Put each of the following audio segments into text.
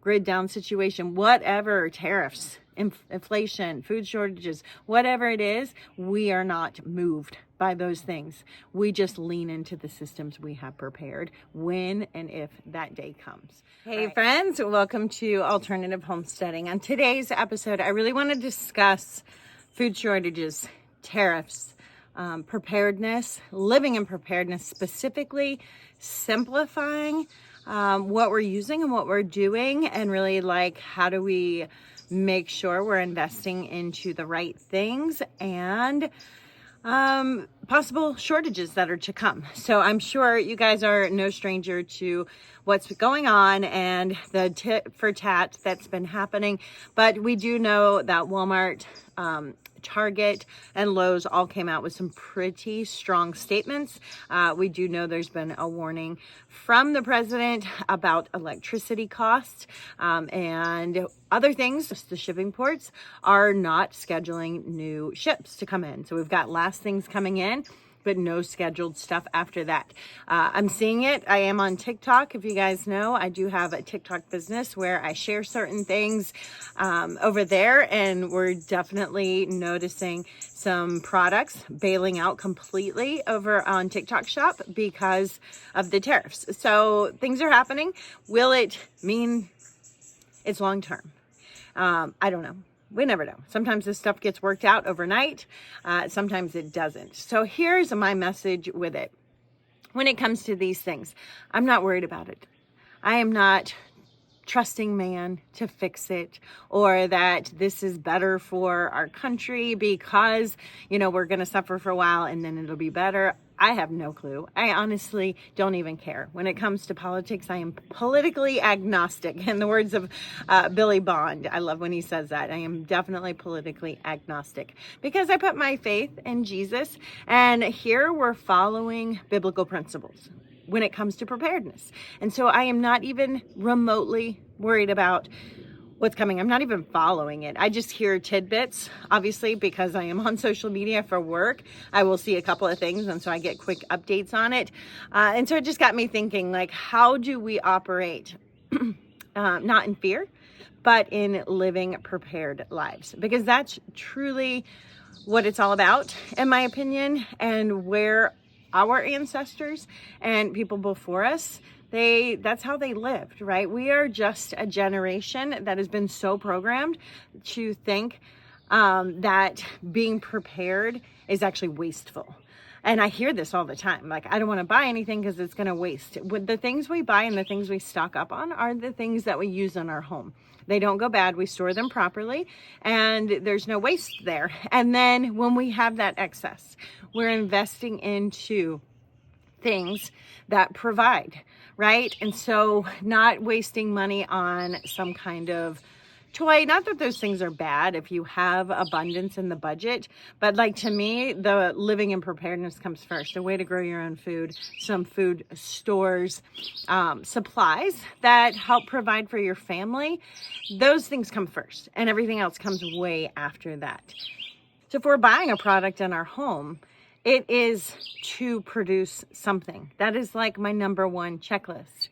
grid down situation, whatever, tariffs, inflation, food shortages, whatever it is, we are not moved by those things. We just lean into the systems we have prepared when and if that day comes. Hey friends, welcome to Alternative Homesteading. On today's episode, I really want to discuss food shortages, tariffs, preparedness, living in preparedness, specifically simplifying what we're using and what we're doing, and really like how do we make sure we're investing into the right things and possible shortages that are to come. So I'm sure you guys are no stranger to what's going on and the tit for tat that's been happening. But we do know that Walmart, Target, and Lowe's all came out with some pretty strong statements. We do know there's been a warning from the president about electricity costs and other things. The shipping ports are not scheduling new ships to come in. So we've got last things coming in, but no scheduled stuff after that. I'm seeing it. I am on TikTok. If you guys know, I do have a TikTok business where I share certain things over there, and we're definitely noticing some products bailing out completely over on TikTok Shop because of the tariffs. So things are happening. Will it mean it's long term? I don't know. We never know. Sometimes this stuff gets worked out overnight. Sometimes it doesn't. So here's my message with it. When it comes to these things, I'm not worried about it. I am not trusting man to fix it, or that this is better for our country because, we're going to suffer for a while and then it'll be better. I have no clue. I honestly don't even care. When it comes to politics, I am politically agnostic. In the words of Billy Bond, I love when he says that. I am definitely politically agnostic because I put my faith in Jesus. And here we're following biblical principles when it comes to preparedness. And so I am not even remotely worried about what's coming. I'm not even following it. I just hear tidbits, obviously, because I am on social media for work. I will see a couple of things, and so I get quick updates on it. And so it just got me thinking, like, how do we operate, not in fear, but in living prepared lives? Because that's truly what it's all about, in my opinion, and where our ancestors and people before us, that's how they lived, right? We are just a generation that has been so programmed to think that being prepared is actually wasteful. And I hear this all the time. Like, I don't want to buy anything because it's going to waste. The things we buy and the things we stock up on are the things that we use in our home. They don't go bad. We store them properly and there's no waste there. And then when we have that excess, we're investing into things that provide, right? And so not wasting money on some kind of toy. Not that those things are bad if you have abundance in the budget, but like, to me, the living in preparedness comes first. A way to grow your own food, some food stores, supplies that help provide for your family. Those things come first, and everything else comes way after that. So if we're buying a product in our home, it is to produce something. That is like my number one checklist.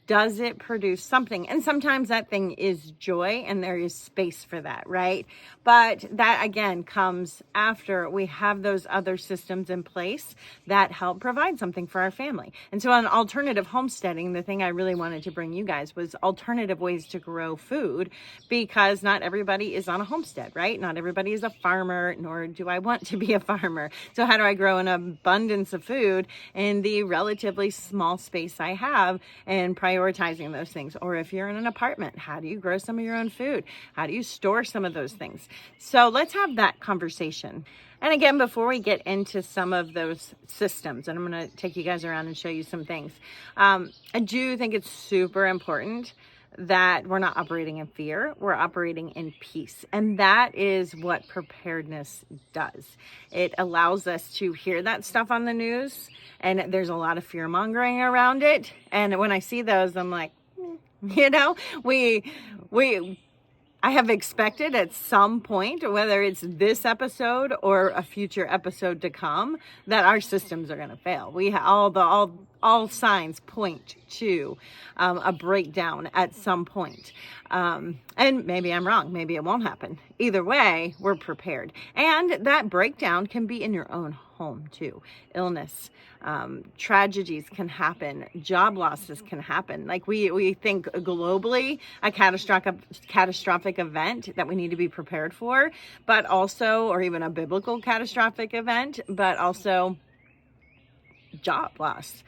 Does it produce something? And sometimes that thing is joy, and there is space for that, right? But that, again, comes after we have those other systems in place that help provide something for our family. And so on alternative homesteading, the thing I really wanted to bring you guys was alternative ways to grow food, because not everybody is on a homestead, right? Not everybody is a farmer, nor do I want to be a farmer. So how do I grow an abundance of food in the relatively small space I have and prioritizing those things? Or if you're in an apartment, how do you grow some of your own food? How do you store some of those things? So let's have that conversation. And again, before we get into some of those systems, and I'm going to take you guys around and show you some things, I do think it's super important that we're not operating in fear, we're operating in peace. And that is what preparedness does. It allows us to hear that stuff on the news, and there's a lot of fear mongering around it. And when I see those, I'm like, I have expected at some point, whether it's this episode or a future episode to come, that our systems are going to fail. We all all signs point to a breakdown at some point. And maybe I'm wrong. Maybe it won't happen. Either way, we're prepared. And that breakdown can be in your own home too. Illness, tragedies can happen. Job losses can happen. Like we think globally, a catastrophic event that we need to be prepared for, but also, or even a biblical catastrophic event, but also job loss,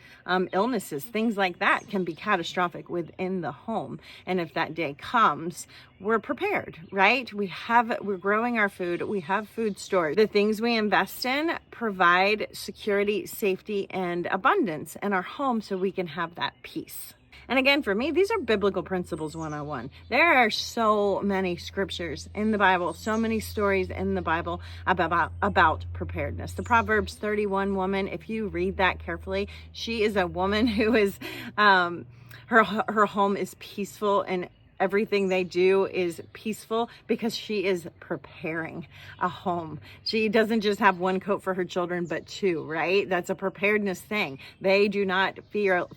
illnesses, things like that can be catastrophic within the home. And if that day comes, we're prepared, right? We're growing our food. We have food stored. The things we invest in provide security, safety, and abundance in our home so we can have that peace. And again, for me, these are biblical principles 101. There are so many scriptures in the Bible, so many stories in the Bible about preparedness. The Proverbs 31 woman, if you read that carefully, she is a woman who is, her home is peaceful and everything they do is peaceful because she is preparing a home. She doesn't just have one coat for her children, but two, right? That's a preparedness thing. They do not feel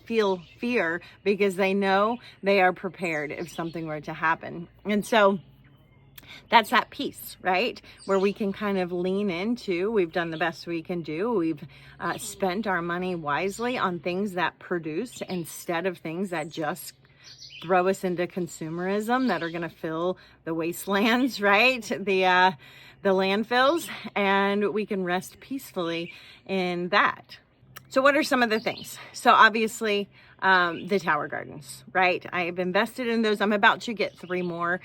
fear because they know they are prepared if something were to happen. And so that's that piece, right? Where we can kind of lean into, we've done the best we can do. We've spent our money wisely on things that produce instead of things that just throw us into consumerism that are going to fill the wastelands, right? The landfills, and we can rest peacefully in that. So what are some of the things? So obviously, the tower gardens, right? I have invested in those. I'm about to get 3 more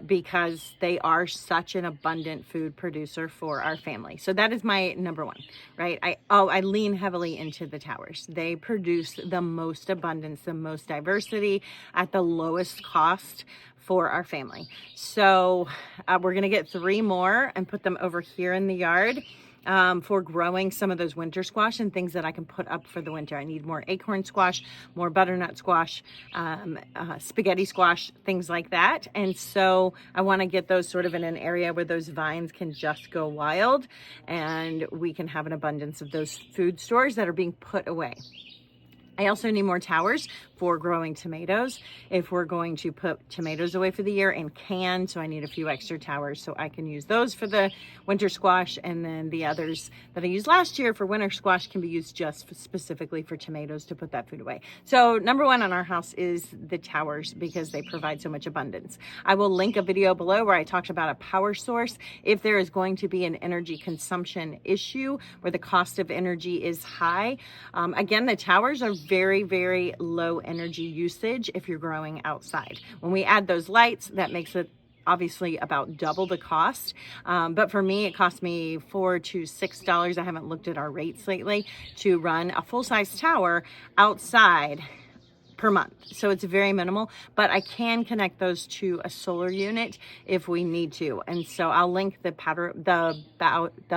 because they are such an abundant food producer for our family. So that is my number 1, right? I lean heavily into the towers. They produce the most abundance, the most diversity at the lowest cost for our family. So we're going to get 3 more and put them over here in the yard. For growing some of those winter squash and things that I can put up for the winter. I need more acorn squash, more butternut squash, spaghetti squash, things like that. And so I want to get those sort of in an area where those vines can just go wild and we can have an abundance of those food stores that are being put away. I also need more towers for growing tomatoes if we're going to put tomatoes away for the year and can. So I need a few extra towers so I can use those for the winter squash, and then the others that I used last year for winter squash can be used just specifically for tomatoes to put that food away. So number 1 on our house is the towers because they provide so much abundance. I will link a video below where I talked about a power source. If there is going to be an energy consumption issue where the cost of energy is high, again, the towers are very, very low energy usage if you're growing outside. When we add those lights, that makes it obviously about double the cost. But for me, it cost me $4 to $6. I haven't looked at our rates lately to run a full-size tower outside per month. So it's very minimal, but I can connect those to a solar unit if we need to. And so I'll link the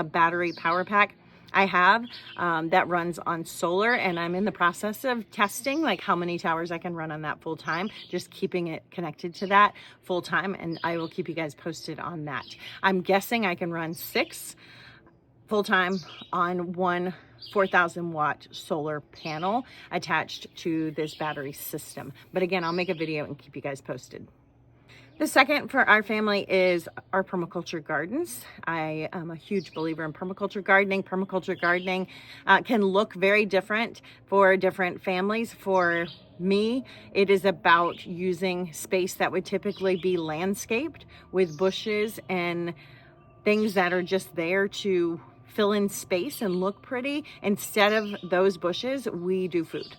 battery power pack I have that runs on solar, and I'm in the process of testing like how many towers I can run on that full time, just keeping it connected to that full time, and I will keep you guys posted on that. I'm guessing I can run 6 full time on one 4,000 watt solar panel attached to this battery system. But again, I'll make a video and keep you guys posted. The second for our family is our permaculture gardens. I am a huge believer in permaculture gardening. Permaculture gardening can look very different for different families. For me, it is about using space that would typically be landscaped with bushes and things that are just there to fill in space and look pretty. Instead of those bushes, we do food.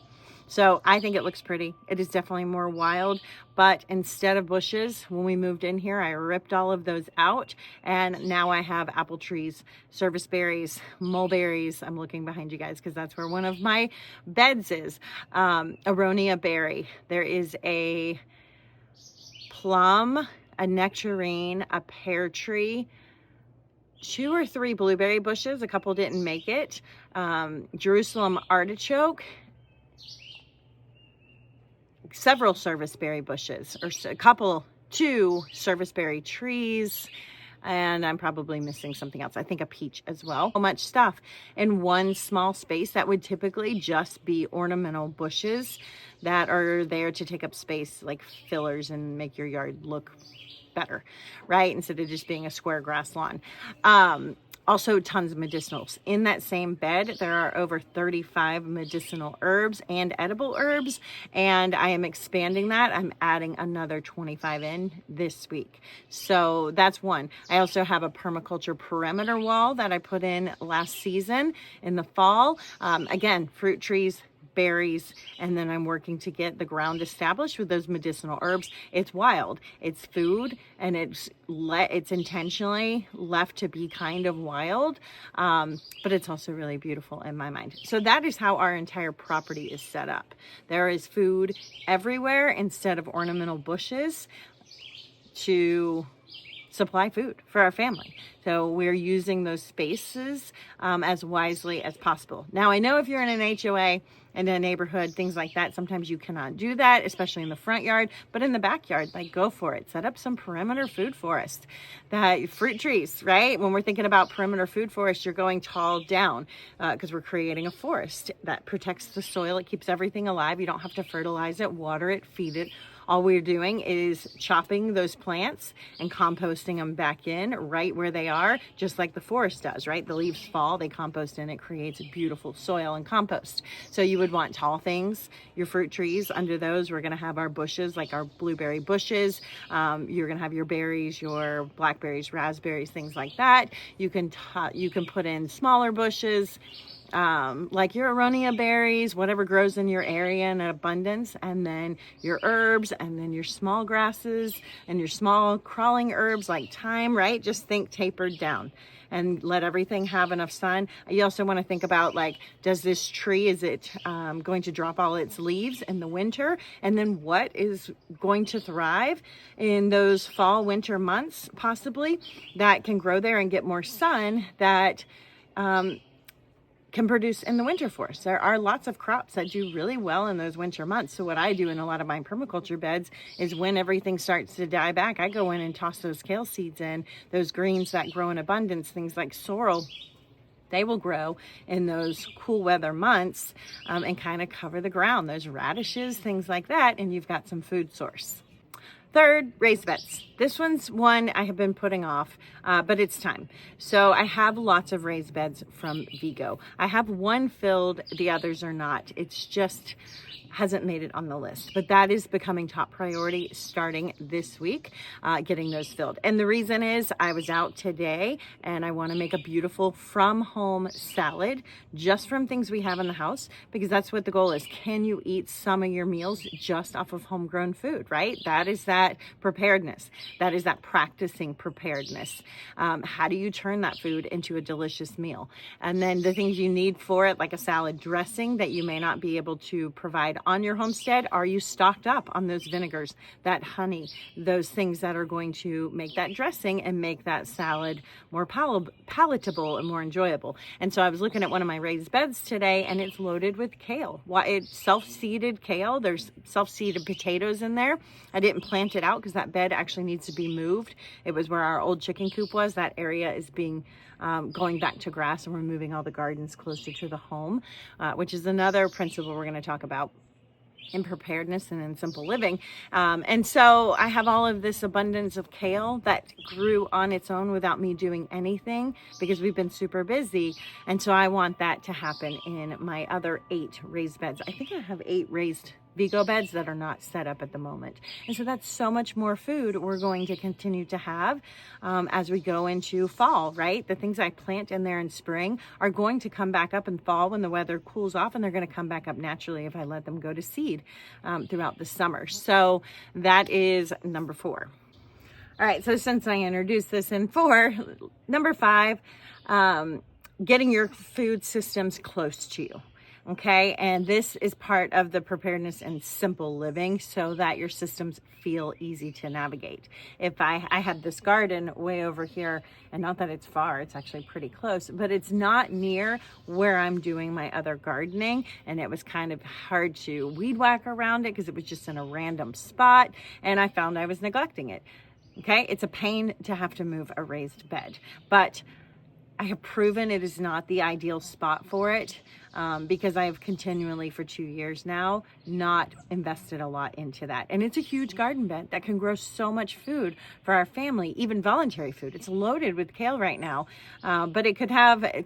So I think it looks pretty. It is definitely more wild, but instead of bushes, when we moved in here, I ripped all of those out, and now I have apple trees, service berries, mulberries. I'm looking behind you guys because that's where one of my beds is. Aronia berry. There is a plum, a nectarine, a pear tree, 2 or 3 blueberry bushes. A couple didn't make it. Jerusalem artichoke, several serviceberry bushes, or 2 serviceberry trees, and I'm probably missing something else. I think a peach as well. So much stuff in one small space that would typically just be ornamental bushes that are there to take up space, like fillers, and make your yard look better, right? Instead of just being a square grass lawn. Also tons of medicinals. In that same bed, there are over 35 medicinal herbs and edible herbs, and I am expanding that. I'm adding another 25 in this week. So that's one. I also have a permaculture perimeter wall that I put in last season in the fall. Again, fruit trees, berries, and then I'm working to get the ground established with those medicinal herbs. It's wild, it's food, and it's intentionally left to be kind of wild, but it's also really beautiful in my mind. So that is how our entire property is set up. There is food everywhere instead of ornamental bushes to supply food for our family. So we're using those spaces as wisely as possible. Now, I know if you're in an HOA, in a neighborhood, things like that, sometimes you cannot do that, especially in the front yard, but in the backyard, like, go for it. Set up some perimeter food forest, that fruit trees, right? When we're thinking about perimeter food forest, you're going tall down because we're creating a forest that protects the soil. It keeps everything alive. You don't have to fertilize it, water it, feed it. All we're doing is chopping those plants and composting them back in right where they are, just like the forest does, right? The leaves fall, they compost in, it creates a beautiful soil and compost. So you would want tall things, your fruit trees. Under those, we're going to have our bushes, like our blueberry bushes. You're going to have your berries, your blackberries, raspberries, things like that. You can put in smaller bushes, like your aronia berries, whatever grows in your area in abundance, and then your herbs, and then your small grasses and your small crawling herbs like thyme, right? Just think tapered down and let everything have enough sun. You also want to think about, like, does this tree, is it going to drop all its leaves in the winter? And then what is going to thrive in those fall, winter months, possibly, that can grow there and get more sun, that can produce in the winter for us. There are lots of crops that do really well in those winter months. So what I do in a lot of my permaculture beds is, when everything starts to die back, I go in and toss those kale seeds in, those greens that grow in abundance, things like sorrel. They will grow in those cool weather months and kind of cover the ground, those radishes, things like that, and you've got some food source. Third, raised beds. This one's one I have been putting off, but it's time. So I have lots of raised beds from Vigo. I have one filled, the others are not. It's just hasn't made it on the list, but that is becoming top priority starting this week, getting those filled. And the reason is, I was out today and I want to make a beautiful from home salad just from things we have in the house, because that's what the goal is. Can you eat some of your meals just off of homegrown food, right? That is that preparedness. That is that practicing preparedness. How do you turn that food into a delicious meal? And then the things you need for it, like a salad dressing that you may not be able to provide on your homestead. Are you stocked up on those vinegars, that honey, those things that are going to make that dressing and make that salad more palatable and more enjoyable? And so I was looking at one of my raised beds today, and it's loaded with kale. It's self-seeded kale. There's self-seeded potatoes in there. I didn't plant it out because that bed actually needs to be moved. It was where our old chicken coop was. That area is being going back to grass, and we're moving all the gardens closer to the home, which is another principle we're going to talk about in preparedness and in simple living. And so I have all of this abundance of kale that grew on its own without me doing anything, because we've been super busy. And so I want that to happen in my other 8 raised beds. I think I have 8 raised Vigo beds that are not set up at the moment. And so that's so much more food we're going to continue to have as we go into fall, right? The things I plant in there in spring are going to come back up in fall when the weather cools off, and they're going to come back up naturally if I let them go to seed throughout the summer. So that is number 4. All right, so since I introduced this in 4, number 5, getting your food systems close to you. Okay, and this is part of the preparedness and simple living, so that your systems feel easy to navigate. If I have this garden way over here, and not that it's far, it's actually pretty close, but it's not near where I'm doing my other gardening, and it was kind of hard to weed whack around it because it was just in a random spot, and I found I was neglecting it. Okay, it's a pain to have to move a raised bed, but I have proven it is not the ideal spot for it, because I have continually for 2 years now not invested a lot into that. And it's a huge garden bed that can grow so much food for our family, even voluntary food. It's loaded with kale right now, but it could have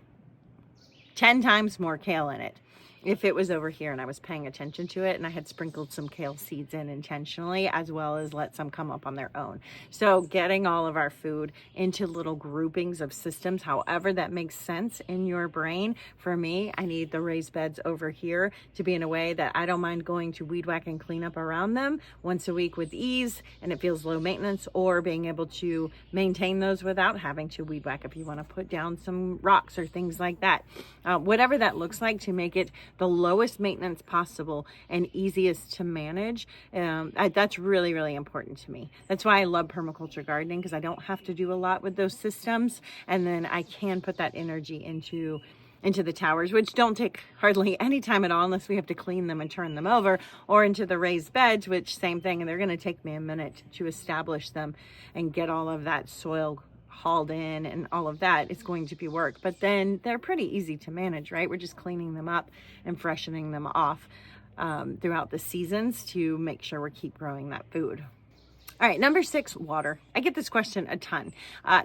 10 times more kale in it if it was over here and I was paying attention to it and I had sprinkled some kale seeds in intentionally, as well as let some come up on their own. So getting all of our food into little groupings of systems, however that makes sense in your brain. For me, I need the raised beds over here to be in a way that I don't mind going to weed whack and clean up around them once a week with ease, and it feels low maintenance, or being able to maintain those without having to weed whack if you want to put down some rocks or things like that. Whatever that looks like, to make it the lowest maintenance possible and easiest to manage. That's really, really important to me. That's why I love permaculture gardening, because I don't have to do a lot with those systems. And then I can put that energy into the towers, which don't take hardly any time at all unless we have to clean them and turn them over, or into the raised beds, which same thing. And they're going to take me a minute to establish them and get all of that soil hauled in and all of that. It's going to be work, but then they're pretty easy to manage, right? We're just cleaning them up and freshening them off throughout the seasons to make sure we keep growing that food. All right, number 6, water. I get this question a ton.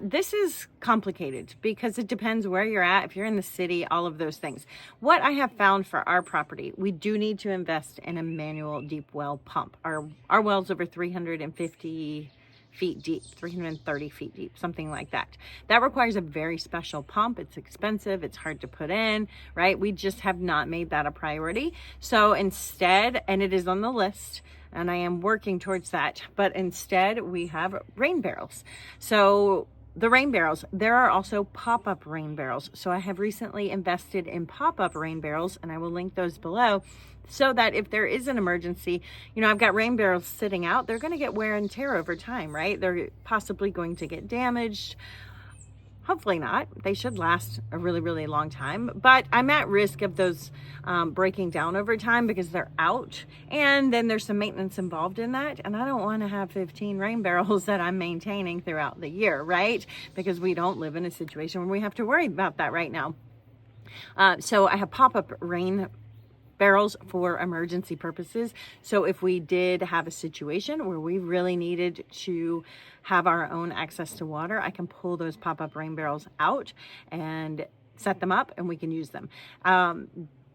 This is complicated because it depends where you're at. If you're in the city, all of those things. What I have found for our property, we do need to invest in a manual deep well pump. Our well's over 350 feet deep, 330 feet deep, something like that. That requires a very special pump. It's expensive. It's hard to put in, right? We just have not made that a priority. So instead, and it is on the list, and I am working towards that, but instead we have rain barrels. So the rain barrels, there are also pop-up rain barrels. So I have recently invested in pop-up rain barrels, and I will link those below, so that if there is an emergency, I've got rain barrels sitting out, they're going to get wear and tear over time, right? They're possibly going to get damaged. Hopefully not. They should last a really, really long time, but I'm at risk of those breaking down over time because they're out, and then there's some maintenance involved in that, and I don't want to have 15 rain barrels that I'm maintaining throughout the year, right? Because we don't live in a situation where we have to worry about that right now. So I have pop-up rain barrels for emergency purposes. So if we did have a situation where we really needed to have our own access to water, I can pull those pop-up rain barrels out and set them up, and we can use them.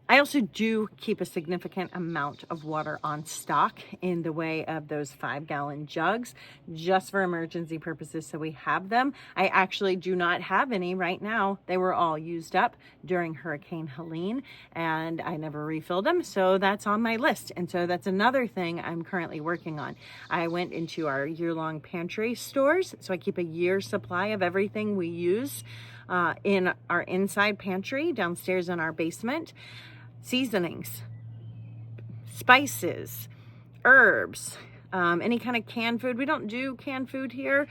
I also do keep a significant amount of water on stock in the way of those 5-gallon jugs, just for emergency purposes, so we have them. I actually do not have any right now. They were all used up during Hurricane Helene, and I never refilled them, so that's on my list. And so that's another thing I'm currently working on. I went into our year-long pantry stores, so I keep a year's supply of everything we use in our inside pantry downstairs in our basement. Seasonings, spices, herbs, any kind of canned food. We don't do canned food here,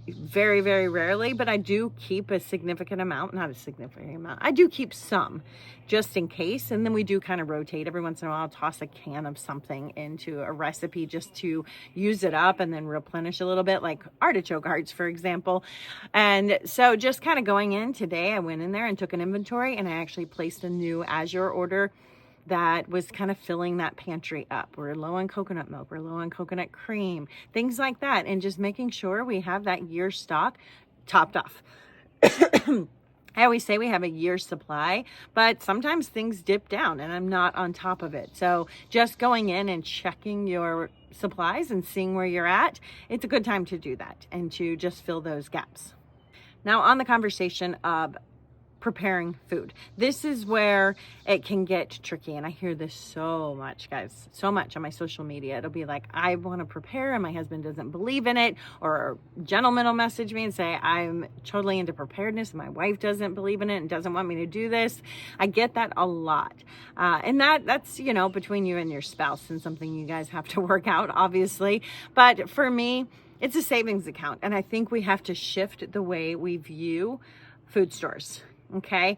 very, very rarely, but I do keep a significant amount, not a significant amount. I do keep some just in case. And then we do kind of rotate every once in a while. I'll toss a can of something into a recipe just to use it up and then replenish a little bit, like artichoke hearts, for example. And so just kind of going in today, I went in there and took an inventory, and I actually placed a new Azure order that was kind of filling that pantry up. We're low on coconut milk, we're low on coconut cream, things like that, and just making sure we have that year's stock topped off. I always say we have a year's supply, but sometimes things dip down and I'm not on top of it. So just going in and checking your supplies and seeing where you're at, it's a good time to do that and to just fill those gaps. Now, on the conversation of preparing food, this is where it can get tricky, and I hear this so much, guys, so much on my social media. It'll be like, I want to prepare and my husband doesn't believe in it, or a gentleman will message me and say, I'm totally into preparedness and my wife doesn't believe in it and doesn't want me to do this. I get that a lot, and that's between you and your spouse, and something you guys have to work out, obviously. But for me, it's a savings account, and I think we have to shift the way we view food stores. Okay.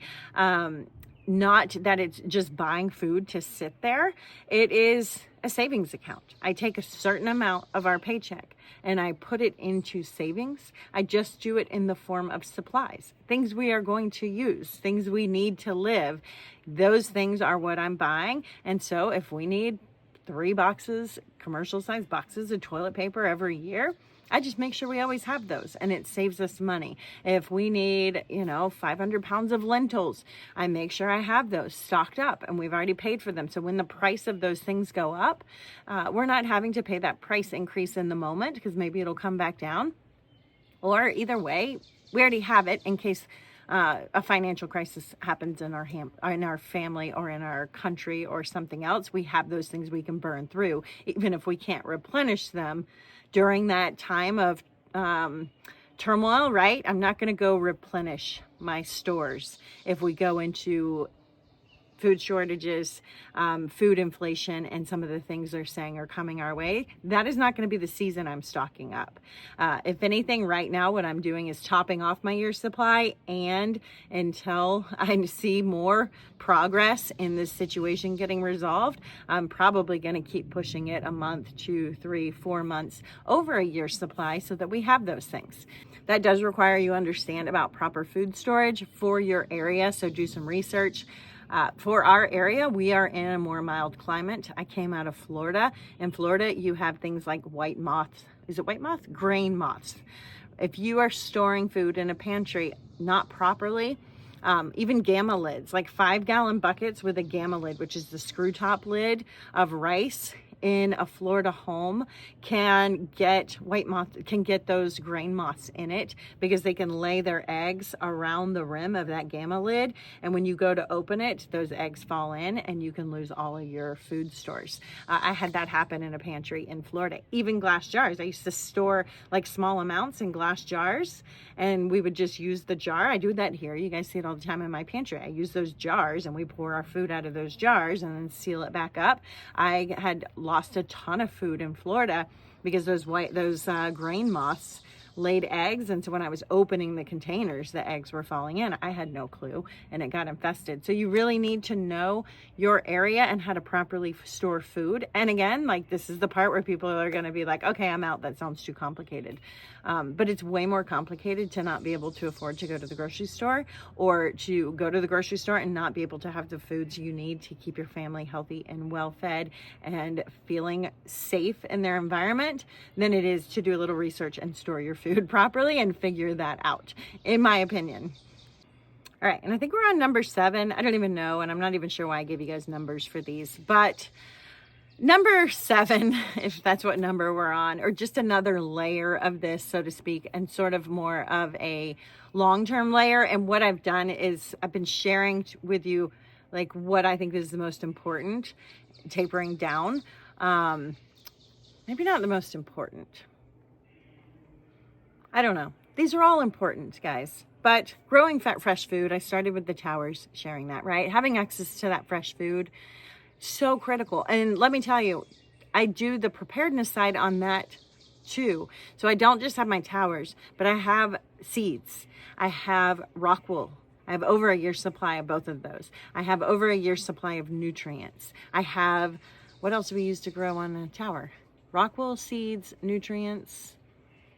not that it's just buying food to sit there. It is a savings account. I take a certain amount of our paycheck and I put it into savings. I just do it in the form of supplies, things we are going to use, things we need to live. Those things are what I'm buying. And so if we need 3 boxes, commercial size boxes of toilet paper every year, I just make sure we always have those, and it saves us money. If we need, 500 pounds of lentils, I make sure I have those stocked up, and we've already paid for them. So when the price of those things go up, we're not having to pay that price increase in the moment, because maybe it'll come back down. Or either way, we already have it in case a financial crisis happens in our family or in our country or something else. We have those things we can burn through, even if we can't replenish them during that time of turmoil, right? I'm not going to go replenish my stores if we go into food shortages, food inflation, and some of the things they're saying are coming our way. That is not going to be the season I'm stocking up. If anything, right now, what I'm doing is topping off my year's supply, and until I see more progress in this situation getting resolved, I'm probably going to keep pushing it a month, 2, 3, 4 months over a year's supply so that we have those things. That does require you understand about proper food storage for your area, so do some research. For our area, we are in a more mild climate. I came out of Florida. In Florida, you have things like white moths. Is it white moth? Grain moths. If you are storing food in a pantry not properly, even gamma lids, like 5-gallon buckets with a gamma lid, which is the screw top lid of rice in a Florida home, can get those grain moths in it, because they can lay their eggs around the rim of that gamma lid, and when you go to open it, those eggs fall in and you can lose all of your food stores. I had that happen in a pantry in Florida. Even glass jars, I used to store like small amounts in glass jars, and we would just use the jar. I do that here, you guys see it all the time in my pantry. I use those jars and we pour our food out of those jars and then seal it back up. I had lost a ton of food in Florida because those grain moths laid eggs, and so when I was opening the containers, the eggs were falling in. I had no clue, and it got infested. So you really need to know your area and how to properly store food. And again, like, this is the part where people are going to be like, okay, I'm out, that sounds too complicated. But it's way more complicated to not be able to afford to go to the grocery store, or to go to the grocery store and not be able to have the foods you need to keep your family healthy and well fed and feeling safe in their environment, than it is to do a little research and store your food properly and figure that out, in my opinion. All right, and I think we're on number 7. I don't even know, and I'm not even sure why I gave you guys numbers for these, but number 7, if that's what number we're on, or just another layer of this, so to speak, and sort of more of a long-term layer. And what I've done is I've been sharing with you like what I think is the most important, tapering down. Maybe not the most important. I don't know. These are all important, guys. But growing fresh food, I started with the towers, sharing that, right? Having access to that fresh food, so critical. And let me tell you, I do the preparedness side on that too. So I don't just have my towers, but I have seeds. I have rock wool. I have over a year's supply of both of those. I have over a year's supply of nutrients. I have, what else do we use to grow on a tower? Rock wool, seeds, nutrients.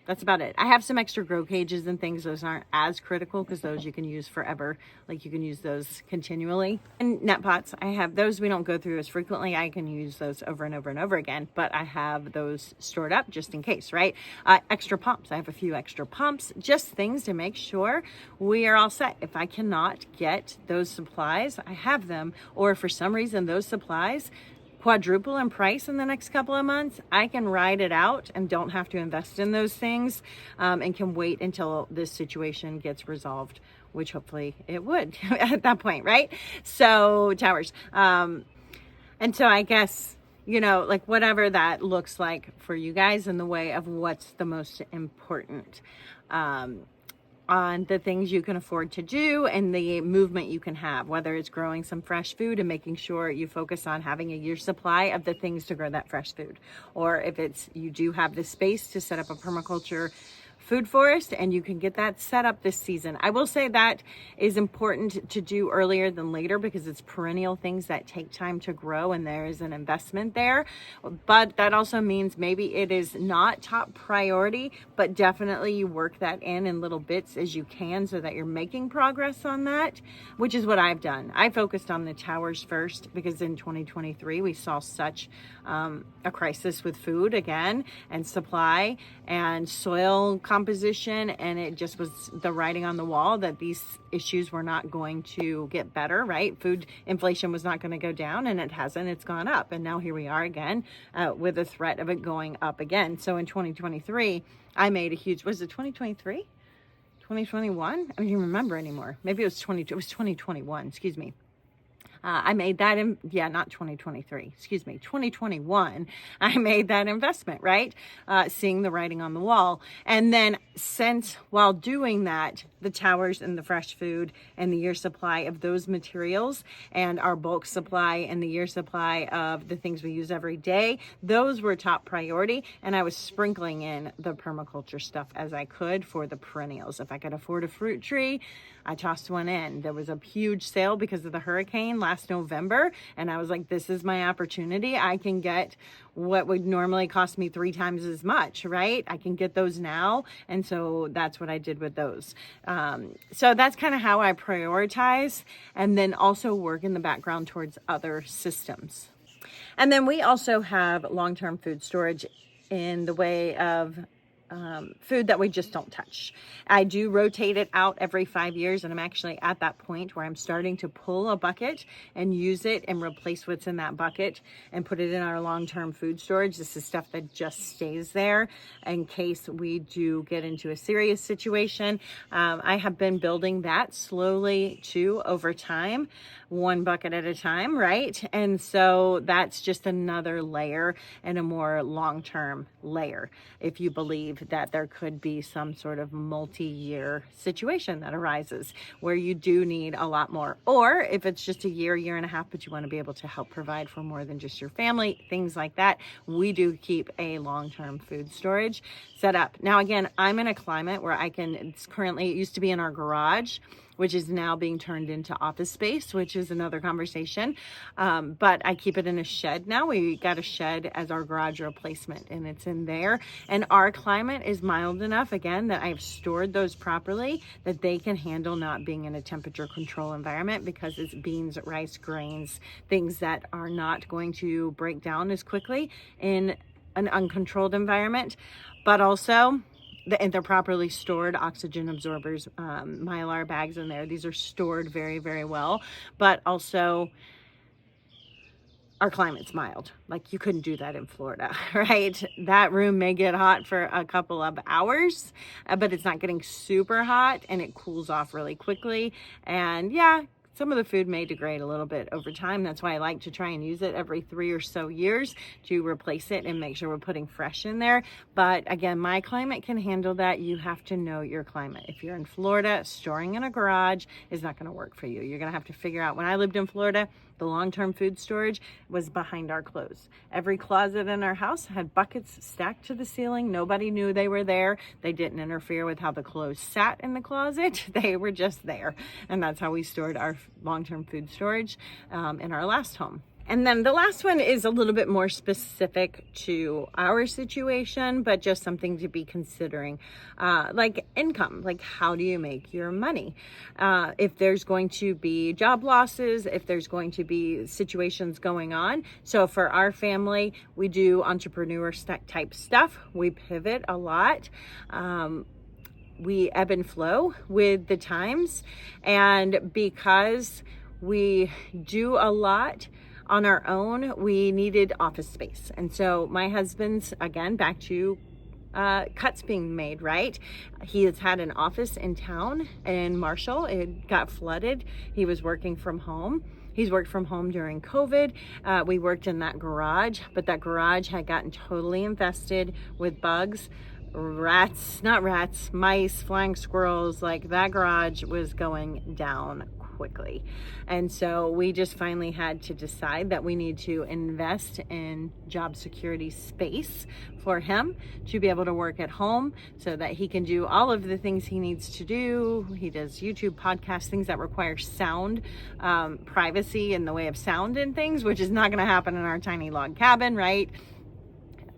That's about it. I have some extra grow cages and things. Those aren't as critical because those you can use forever. Like, you can use those continually. And net pots, I have those. We don't go through as frequently. I can use those over and over and over again, but I have those stored up just in case, right? Extra pumps. I have a few extra pumps, just things to make sure we are all set. If I cannot get those supplies, I have them. Or if for some reason those supplies quadruple in price in the next couple of months, I can ride it out and don't have to invest in those things, and can wait until this situation gets resolved, which hopefully it would at that point, right? So towers. And so I guess, like whatever that looks like for you guys in the way of what's the most important, on the things you can afford to do and the movement you can have, whether it's growing some fresh food and making sure you focus on having a year's supply of the things to grow that fresh food, or if it's you do have the space to set up a permaculture food forest, and you can get that set up this season. I will say that is important to do earlier than later because it's perennial things that take time to grow and there is an investment there. But that also means maybe it is not top priority, but definitely you work that in little bits as you can so that you're making progress on that, which is what I've done. I focused on the towers first because in 2023 we saw such a crisis with food again and supply and soil composition, and it just was the writing on the wall that these issues were not going to get better, right? Food inflation was not going to go down, and it hasn't. It's gone up, and now here we are again with a threat of it going up again. So in 2023 I made a huge, was it 2023? 2021? I don't even remember anymore. Maybe it was 2021, excuse me. I made that in, not 2023, excuse me, 2021. I made that investment, right? Seeing the writing on the wall. And then since while doing that, the towers and the fresh food and the year supply of those materials and our bulk supply and the year supply of the things we use every day, those were top priority. And I was sprinkling in the permaculture stuff as I could for the perennials. If I could afford a fruit tree, I tossed one in. There was a huge sale because of the hurricane last November. And I was like, this is my opportunity. I can get what would normally cost me 3 times as much, right? I can get those now. And so that's what I did with those. So that's kind of how I prioritize and then also work in the background towards other systems. And then we also have long-term food storage in the way of food that we just don't touch. I do rotate it out every 5 years, and I'm actually at that point where I'm starting to pull a bucket and use it and replace what's in that bucket and put it in our long-term food storage. This is stuff that just stays there in case we do get into a serious situation. I have been building that slowly too over time, 1 bucket at a time, right? And so that's just another layer and a more long-term layer if you believe that there could be some sort of multi-year situation that arises where you do need a lot more, or if it's just a year and a half, but you want to be able to help provide for more than just your family, things like that. We do keep a long-term food storage set up. Now, again, I'm in a climate where it used to be in our garage, which is now being turned into office space, which is another conversation. But I keep it in a shed now. We got a shed as our garage replacement, and it's in there. And our climate is mild enough, again, that I've stored those properly, that they can handle not being in a temperature control environment because it's beans, rice, grains, things that are not going to break down as quickly in an uncontrolled environment. But also, and they're properly stored, oxygen absorbers, Mylar bags in there. These are stored very, very well, but also our climate's mild. Like, you couldn't do that in Florida, right? That room may get hot for a couple of hours, but it's not getting super hot, and it cools off really quickly. And yeah, some of the food may degrade a little bit over time. That's why I like to try and use it every 3 or so years to replace it and make sure we're putting fresh in there. But again, my climate can handle that. You have to know your climate. If you're in Florida, storing in a garage is not going to work for you. You're going to have to figure out. When I lived in Florida, the long-term food storage was behind our clothes. Every closet in our house had buckets stacked to the ceiling. Nobody knew they were there. They didn't interfere with how the clothes sat in the closet. They were just there. And that's how we stored our long-term food storage in our last home. And then the last one is a little bit more specific to our situation, but just something to be considering, like income, like how do you make your money? If there's going to be job losses, if there's going to be situations going on. So for our family, we do entrepreneur type stuff. We pivot a lot. We ebb and flow with the times. And because we do a lot on our own, we needed office space. And so my husband's, again, back to cuts being made, right? He has had an office in town in Marshall. It got flooded. He was working from home. He's worked from home during COVID. We worked in that garage, but that garage had gotten totally infested with bugs, mice, flying squirrels. Like, that garage was going down quickly. And so we just finally had to decide that we need to invest in job security space for him to be able to work at home so that he can do all of the things he needs to do. He does YouTube podcasts, things that require sound, privacy in the way of sound and things, which is not going to happen in our tiny log cabin, right?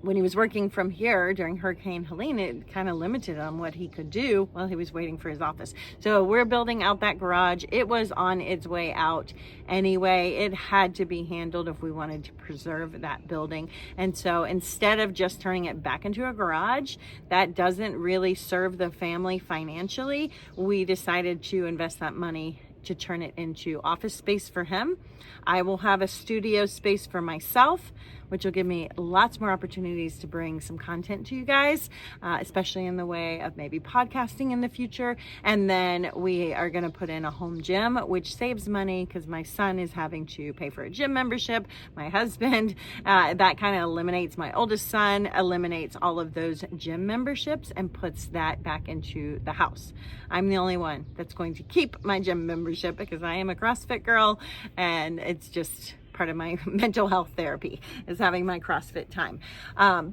When he was working from here during Hurricane Helene, it kind of limited on what he could do while he was waiting for his office. So we're building out that garage. It was on its way out anyway. It had to be handled if we wanted to preserve that building. And so instead of just turning it back into a garage, that doesn't really serve the family financially. We decided to invest that money to turn it into office space for him. I will have a studio space for myself, which will give me lots more opportunities to bring some content to you guys, especially in the way of maybe podcasting in the future. And then we are going to put in a home gym, which saves money because my son is having to pay for a gym membership. My husband, that kind of eliminates, my oldest son eliminates all of those gym memberships and puts that back into the house. I'm the only one that's going to keep my gym membership because I am a CrossFit girl, and it's just part of my mental health therapy is having my CrossFit time.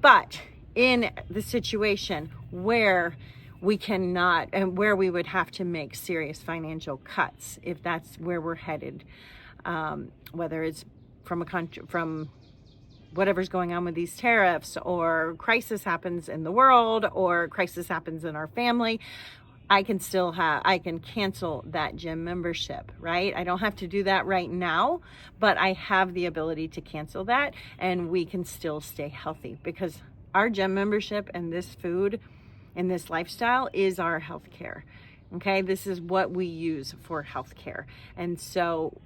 But in the situation where we cannot, and where we would have to make serious financial cuts, if that's where we're headed, whether it's from a country, from whatever's going on with these tariffs, or crisis happens in the world, or crisis happens in our family, I can cancel that gym membership, right? I don't have to do that right now, but I have the ability to cancel that, and we can still stay healthy because our gym membership and this food and this lifestyle is our health care. Okay. This is what we use for health care. And so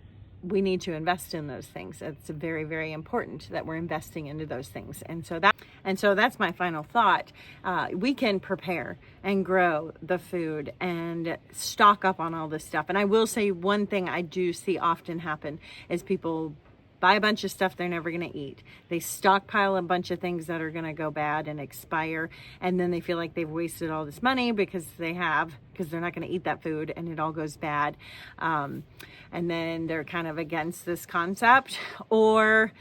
we need to invest in those things. It's very, very important that we're investing into those things. And so that's my final thought. We can prepare and grow the food and stock up on all this stuff. And I will say one thing I do see often happen is people buy a bunch of stuff they're never going to eat. They stockpile a bunch of things that are going to go bad and expire. And then they feel like they've wasted all this money because they're not going to eat that food and it all goes bad. And then they're kind of against this concept, or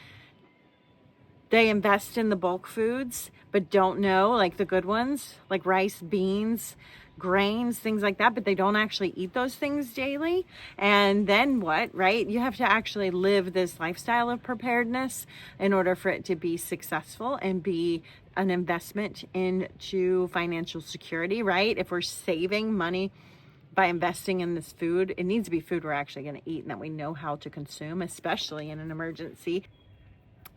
they invest in the bulk foods, but don't know, like the good ones, like rice, beans, grains, things like that, but they don't actually eat those things daily. And then what, right? You have to actually live this lifestyle of preparedness in order for it to be successful and be an investment into financial security, right? If we're saving money by investing in this food, it needs to be food we're actually going to eat and that we know how to consume, especially in an emergency.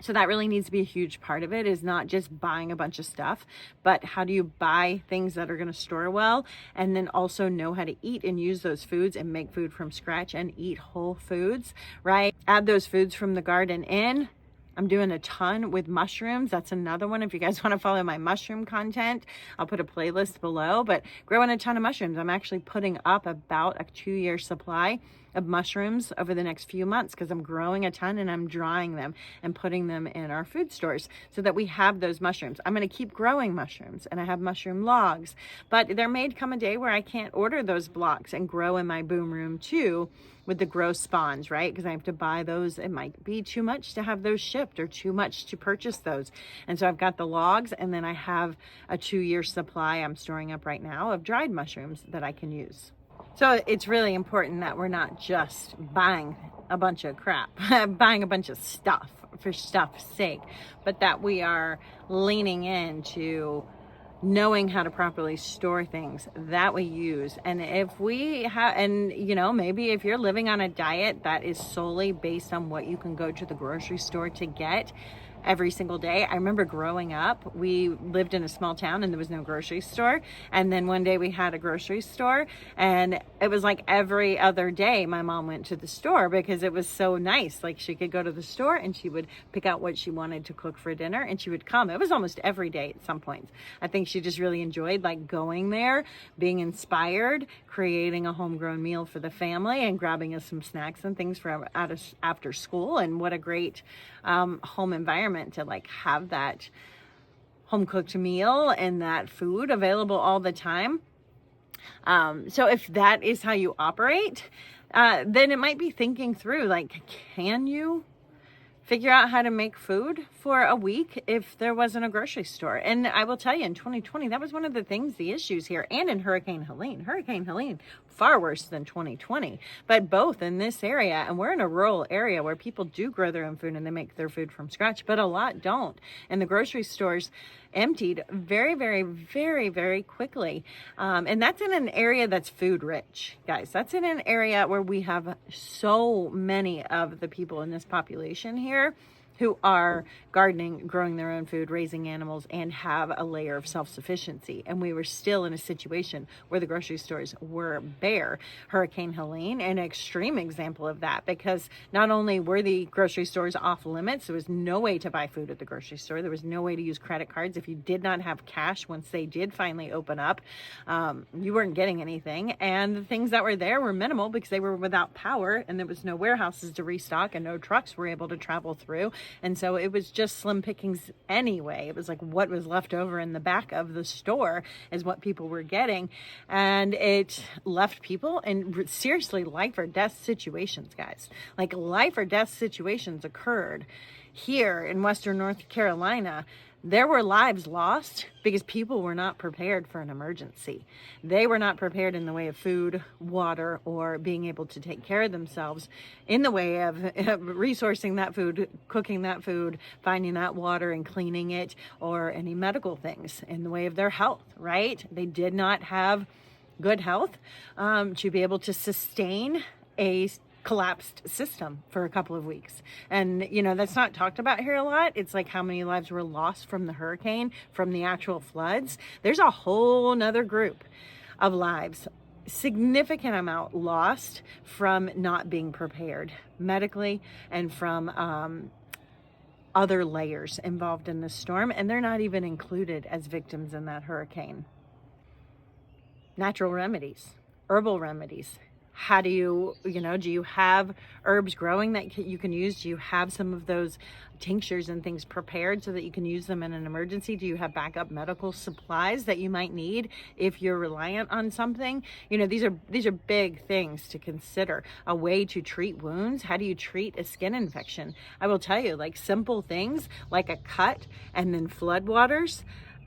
So that really needs to be a huge part of it, is not just buying a bunch of stuff, but how do you buy things that are going to store well, and then also know how to eat and use those foods and make food from scratch and eat whole foods, right? Add those foods from the garden in. I'm doing a ton with mushrooms. That's another one. If you guys want to follow my mushroom content, I'll put a playlist below, but growing a ton of mushrooms. I'm actually putting up about a 2-year supply of mushrooms over the next few months because I'm growing a ton and I'm drying them and putting them in our food stores so that we have those mushrooms. I'm going to keep growing mushrooms, and I have mushroom logs, but there may come a day where I can't order those blocks and grow in my boom room too with the grow spawns, right? Because I have to buy those. It might be too much to have those shipped or too much to purchase those. And so I've got the logs, and then I have a 2-year supply I'm storing up right now of dried mushrooms that I can use. So it's really important that we're not just buying a bunch of crap, buying a bunch of stuff for stuff's sake, but that we are leaning into knowing how to properly store things that we use. And if we have, and maybe if you're living on a diet that is solely based on what you can go to the grocery store to get every single day. I remember growing up, we lived in a small town and there was no grocery store. And then one day we had a grocery store, and it was like every other day my mom went to the store because it was so nice. Like she could go to the store and she would pick out what she wanted to cook for dinner and she would come. It was almost every day at some points. I think she just really enjoyed like going there, being inspired, creating a homegrown meal for the family and grabbing us some snacks and things for after school. And what a great home environment to like have that home cooked meal and that food available all the time. So if that is how you operate, then it might be thinking through, like, can you figure out how to make food for a week if there wasn't a grocery store? And I will tell you, in 2020, that was one of the issues here, and in Hurricane Helene, far worse than 2020, but both in this area. And we're in a rural area where people do grow their own food and they make their food from scratch, but a lot don't. And the grocery stores emptied very, very, very, very quickly. And that's in an area that's food rich, guys. That's in an area where we have so many of the people in this population here who are gardening, growing their own food, raising animals, and have a layer of self-sufficiency. And we were still in a situation where the grocery stores were bare. Hurricane Helene, an extreme example of that, because not only were the grocery stores off limits, there was no way to buy food at the grocery store. There was no way to use credit cards. If you did not have cash, once they did finally open up, you weren't getting anything. And the things that were there were minimal because they were without power, and there was no warehouses to restock, and no trucks were able to travel through. And so it was just slim pickings anyway. It was like what was left over in the back of the store is what people were getting. And it left people in seriously life or death situations, guys. Like life or death situations occurred here in Western North Carolina. There were lives lost because people were not prepared for an emergency. They were not prepared in the way of food, water, or being able to take care of themselves in the way of resourcing that food, cooking that food, finding that water and cleaning it, or any medical things in the way of their health, right? They did not have good health to be able to sustain a collapsed system for a couple of weeks. And that's not talked about here a lot. It's like how many lives were lost from the hurricane, from the actual floods. There's a whole nother group of lives, significant amount lost from not being prepared medically, and from other layers involved in the storm, and they're not even included as victims in that hurricane. Natural remedies, herbal remedies. How do you have herbs growing that you can use? Do you have some of those tinctures and things prepared so that you can use them in an emergency? Do you have backup medical supplies that you might need if you're reliant on something? These are big things to consider. A way to treat wounds. How do you treat a skin infection? I will tell you, like simple things like a cut and then floodwaters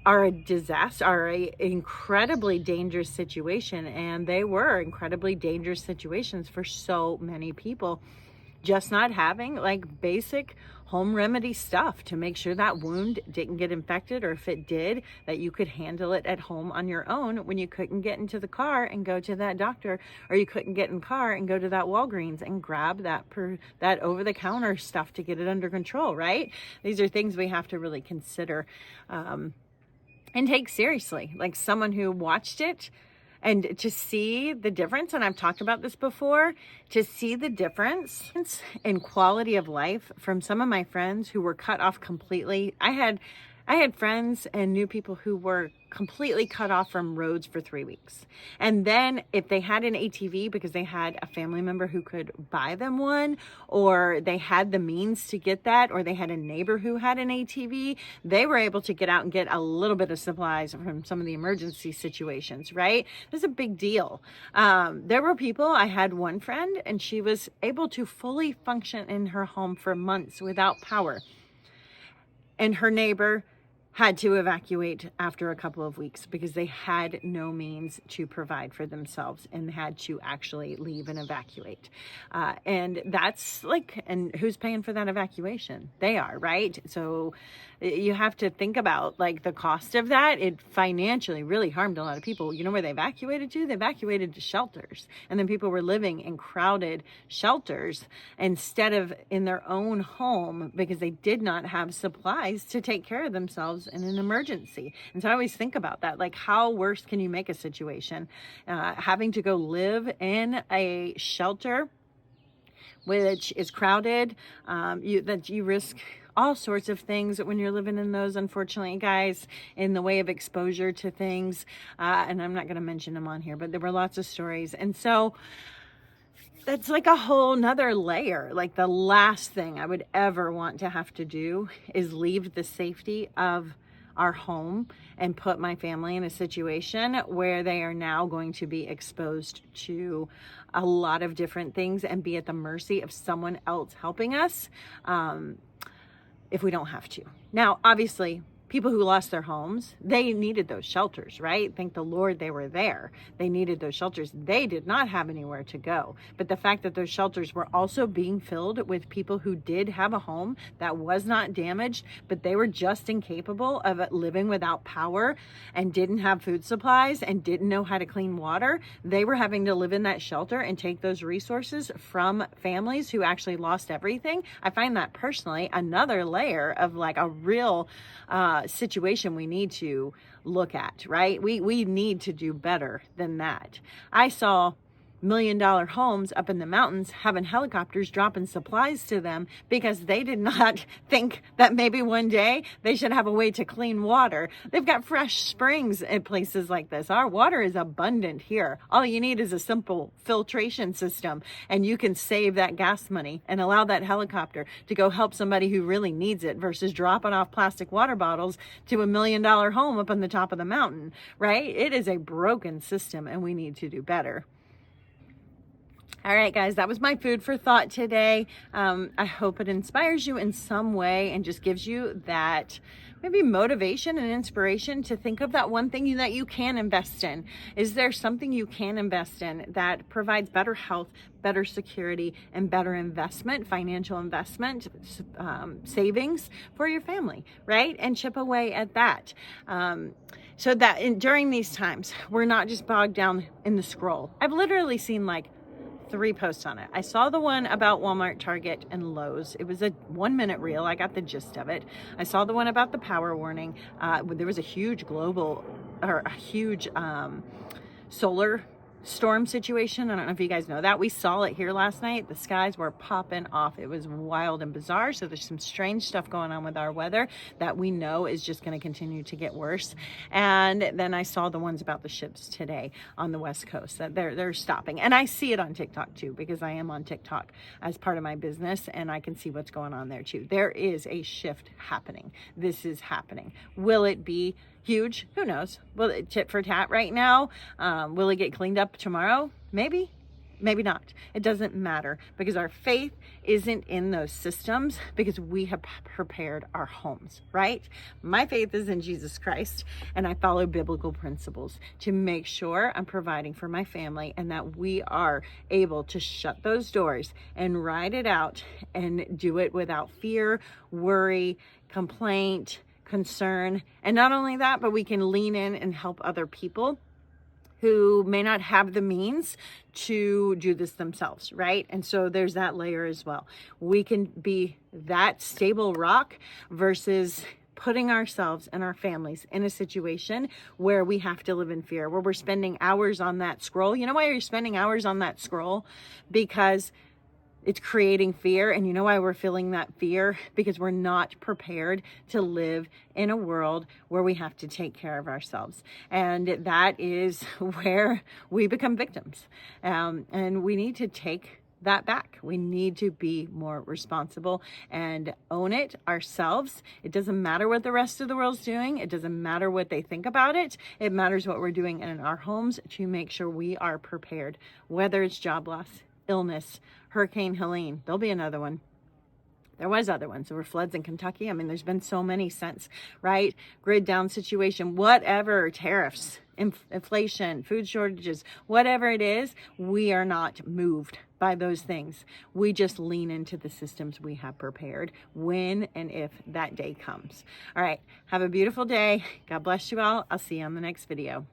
are a disaster, are a incredibly dangerous situation. And they were incredibly dangerous situations for so many people. Just not having like basic home remedy stuff to make sure that wound didn't get infected, or if it did, that you could handle it at home on your own when you couldn't get into the car and go to that doctor, or you couldn't get in the car and go to that Walgreens and grab that over-the-counter stuff to get it under control, right? These are things we have to really consider and take seriously. Like someone who watched it, and to see the difference, and I've talked about this before, to see the difference in quality of life from some of my friends who were cut off completely. I had friends and knew people who were completely cut off from roads for 3 weeks. And then if they had an ATV because they had a family member who could buy them one, or they had the means to get that, or they had a neighbor who had an ATV, they were able to get out and get a little bit of supplies from some of the emergency situations, right? That's a big deal. There were people, I had one friend, and she was able to fully function in her home for months without power. And her neighbor had to evacuate after a couple of weeks because they had no means to provide for themselves and had to actually leave and evacuate. And that's like, and who's paying for that evacuation? They are, right? So you have to think about like the cost of that. It financially really harmed a lot of people. You know where they evacuated to? They evacuated to shelters. And then people were living in crowded shelters instead of in their own home because they did not have supplies to take care of themselves in an emergency. And so I always think about that, like how worse can you make a situation? Having to go live in a shelter which is crowded, you risk all sorts of things when you're living in those, unfortunately, guys, in the way of exposure to things. And I'm not going to mention them on here, but there were lots of stories. And so that's like a whole nother layer. Like the last thing I would ever want to have to do is leave the safety of our home and put my family in a situation where they are now going to be exposed to a lot of different things and be at the mercy of someone else helping us, if we don't have to. Now, obviously, people who lost their homes, they needed those shelters, right? Thank the Lord they were there. They needed those shelters. They did not have anywhere to go. But the fact that those shelters were also being filled with people who did have a home that was not damaged, but they were just incapable of living without power and didn't have food supplies and didn't know how to clean water, they were having to live in that shelter and take those resources from families who actually lost everything. I find that personally another layer of like a real situation we need to look at, right? We need to do better than that. I saw $1 million homes up in the mountains having helicopters dropping supplies to them because they did not think that maybe one day they should have a way to clean water. They've got fresh springs in places like this. Our water is abundant here. All you need is a simple filtration system, and you can save that gas money and allow that helicopter to go help somebody who really needs it versus dropping off plastic water bottles to $1 million home up on the top of the mountain, right? It is a broken system and we need to do better. All right, guys, that was my food for thought today. I hope it inspires you in some way and just gives you that maybe motivation and inspiration to think of that one thing that you can invest in. Is there something you can invest in that provides better health, better security, and better investment, financial investment, savings for your family, right? And chip away at that. So that during these times, we're not just bogged down in the scroll. I've literally seen like 3 posts on it. I saw the one about Walmart, Target, and Lowe's. It was a 1-minute reel. I got the gist of it. I saw the one about the power warning. There was a huge solar storm situation. I don't know if you guys know that. We saw it here last night. The skies were popping off. It was wild and bizarre. So there's some strange stuff going on with our weather that we know is just going to continue to get worse. And then I saw the ones about the ships today on the West Coast that they're stopping. And I see it on TikTok too, because I am on TikTok as part of my business and I can see what's going on there too. There is a shift happening. This is happening. Will it be huge? Who knows? Will it tit for tat right now? Will it get cleaned up tomorrow? Maybe, maybe not. It doesn't matter because our faith isn't in those systems because we have prepared our homes, right? My faith is in Jesus Christ and I follow biblical principles to make sure I'm providing for my family and that we are able to shut those doors and ride it out and do it without fear, worry, complaint, concern. And not only that, but we can lean in and help other people who may not have the means to do this themselves, right? And so there's that layer as well. We can be that stable rock versus putting ourselves and our families in a situation where we have to live in fear, where we're spending hours on that scroll. You know why you're spending hours on that scroll? Because it's creating fear. And you know why we're feeling that fear? Because we're not prepared to live in a world where we have to take care of ourselves. And that is where we become victims. And we need to take that back. We need to be more responsible and own it ourselves. It doesn't matter what the rest of the world's doing. It doesn't matter what they think about it. It matters what we're doing in our homes to make sure we are prepared, whether it's job loss, illness, Hurricane Helene. There'll be another one. There was other ones. There were floods in Kentucky. I mean, there's been so many since, right? Grid down situation, whatever, tariffs, inflation, food shortages, whatever it is, we are not moved by those things. We just lean into the systems we have prepared when and if that day comes. All right. Have a beautiful day. God bless you all. I'll see you on the next video.